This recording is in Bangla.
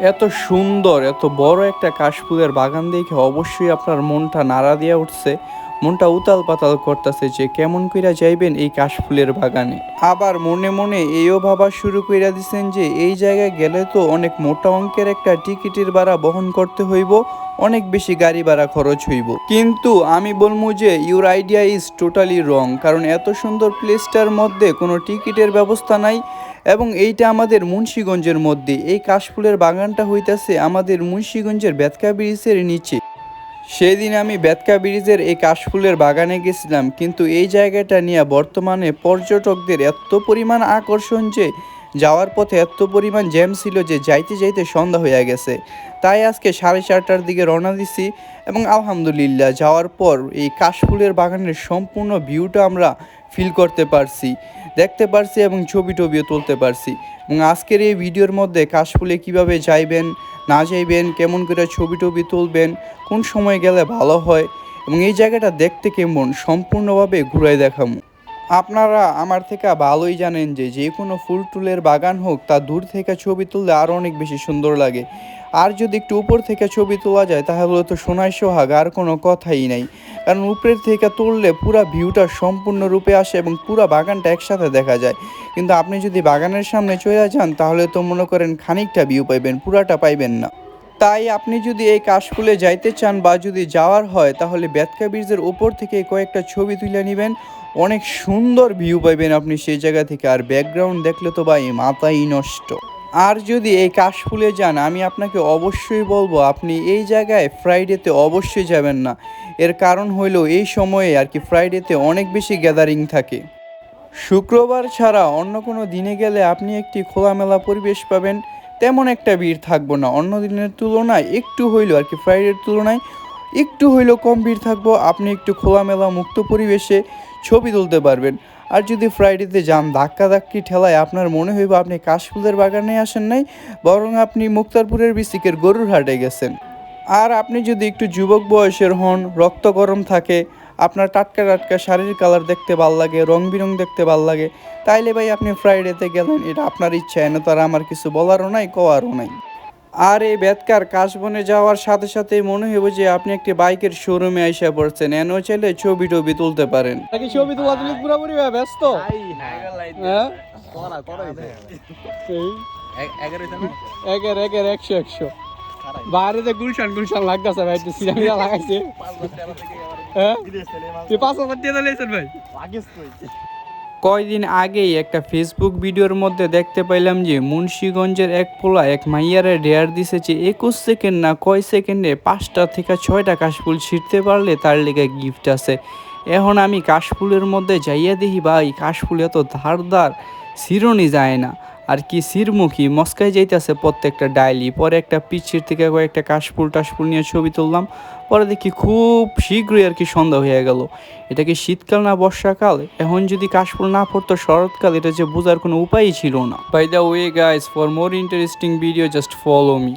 এত সুন্দর এত বড় একটা কাশফুলের বাগান দেখে অবশ্যই আপনার মনটা নাড়া দিয়া উঠছে, মনটা উতাল পাতাল করতেছে যে কেমন কইরা যাইবেন এই কাশফুলের বাগানে। আবার মনে মনে এইও ভাবা শুরু কইরা দিছেন যে এই জায়গায় গেলে তো অনেক মোটা অঙ্কের একটা টিকিটের ভাড়া বহন করতে হইব, অনেক বেশি গাড়ি ভাড়া খরচ হইব। কিন্তু আমি বলবো যে ইউর আইডিয়া ইজ টোটালি রং, কারণ এত সুন্দর প্লেসটার মধ্যে কোনো টিকিটের ব্যবস্থা নাই এবং এইটা আমাদের মুন্সিগঞ্জের মধ্যে। এই কাশফুলের বাগানটা হইতাছে আমাদের মুন্সিগঞ্জের বেতকা ব্রিজের নিচে। সেদিন আমি বেতকা ব্রিজের এই কাশফুলের বাগানে গেছিলাম, কিন্তু এই জায়গাটা নিয়ে বর্তমানে পর্যটকদের এত পরিমাণ আকর্ষণ যে যাওয়ার পথে এত পরিমাণ জ্যাম ছিল যে যাইতে যাইতে সন্ধ্যা হয়ে গেছে। তাই আজকে 4:30টার দিকে রওনা দিছি এবং আলহামদুলিল্লাহ যাওয়ার পর এই কাশফুলের বাগানের সম্পূর্ণ ভিউটা আমরা ফিল করতে পারছি, দেখতে পারছি এবং ছবি টবিও তুলতে পারছি। এবং আজকের এই ভিডিওর মধ্যে কাশফুলে কিভাবে যাইবেন না যাইবেন, কেমন করে ছবি টবি তুলবেন, কোন সময় গেলে ভালো হয় এবং এই জায়গাটা দেখতে কেমন সম্পূর্ণভাবে ঘুরাই দেখাবো। আপনারা আমার থেকে ভালোই জানেন যে যে কোনো ফুল টুলের বাগান হোক তা দূর থেকে ছবি তুললে আরও অনেক বেশি সুন্দর লাগে। আর যদি একটু উপর থেকে ছবি তোলা যায় তাহলে তো সোনায় সোহাগ, আর কোনো কথাই নাই। কারণ উপরের থেকে তুললে পুরা ভিউটা সম্পূর্ণরূপে আসে এবং পুরা বাগানটা একসাথে দেখা যায়। কিন্তু আপনি যদি বাগানের সামনে চলে যান তাহলে তো মনে করেন খানিকটা ভিউ পাইবেন, পুরাটা পাইবেন না। তাই আপনি যদি এই কাশফুলে যাইতে চান বা যদি যাওয়ার হয় তাহলে বেতকা ব্রিজের উপর থেকে কয়েকটা ছবি তুলে নেবেন, অনেক সুন্দর ভিউ পাইবেন আপনি সেই জায়গা থেকে। আর ব্যাকগ্রাউন্ড দেখলে তো ভাই মাথাই নষ্ট। আর যদি এই কাশফুলে যান আমি আপনাকে অবশ্যই বলবো আপনি এই জায়গায় ফ্রাইডেতে অবশ্যই যাবেন না। এর কারণ হইলো এই সময়ে আর কি ফ্রাইডেতে অনেক বেশি গ্যাদারিং থাকে। শুক্রবার ছাড়া অন্য কোনো দিনে গেলে আপনি একটি খোলামেলা পরিবেশ পাবেন, তেমন একটা ভিড় থাকবো না। অন্য দিনের তুলনায় একটু হইলেও আর কি ফ্রাইডের তুলনায় একটু হইলেও কম ভিড় থাকবো, আপনি একটু খোলামেলা মুক্ত পরিবেশে ছবি তুলতে পারবেন। আর যদি ফ্রাইডেতে যান ধাক্কাধাক্কি ঠেলায় আপনার মনে হইব আপনি কাশফুলের বাগানে আসেন নাই, বরং আপনি মুক্তারপুরের বিসিকের গরুর হাটে গেছেন। আর আপনি যদি একটু যুবক বয়সের হন, রক্ত গরম থাকে, আপনার টাটকা টাটকা শাড়ির কালার দেখতে ভাল লাগে, রং বিরং দেখতে ভাল লাগে, তাইলে ভাই আপনি ফ্রাইডেতে গেলেন, এটা আপনার ইচ্ছা, এনে তো আর আমার কিছু বলারও নাই কওয়ারও নাই। আর এই বেতকার কাশবনে যাওয়ার সাথে সাথেই মনে হইব যে আপনি একটি বাইকের শোরুমে আইসা পড়ছেন, এনেও চাইলে ছবি টবি তুলতে পারেন। নাকি ছবি তোলা তুলি পুরোপুরি ব্যস্ত? হ্যাঁ একের 100 বাইরে গুলশান গুলশান লাগতেছে ভাই, একটু সিরিয়া লাগাইছে। হ্যাঁ তুই 5,000 টাকা দিয়েছেন ভাই? কয়দিন আগেই একটা ফেসবুক ভিডিওর মধ্যে দেখতে পাইলাম যে মুন্সিগঞ্জের এক পোলা এক মাইয়ারে ডেয়ার দিছে যে 21 সেকেন্ড না কয় সেকেন্ডে 5টা থেকে 6টা কাশফুল ছিঁড়তে পারলে তার লেগে গিফট আছে। এখন আমি কাশফুলের মধ্যে যাইয়া দেখি ভাই কাশফুল এত ধারদার ছিঁড়নি যায় না, আর কি সিরমুখী মস্কাই যাইতেছে প্রত্যেকটা ডাইলি। পরে একটা পিছির থেকে কয়েকটা কাশফুল টাশফুল নিয়ে ছবি তুললাম, পরে দেখি খুব শীঘ্রই আর কি সন্ধ্যা হয়ে গেল। এটা কি শীতকাল না বর্ষাকাল? এখন যদি কাশফুল না পড়তো শরৎকাল, এটা যে বোঝার কোনো উপায়ই ছিল না। By the way guys, for more interesting video just follow me.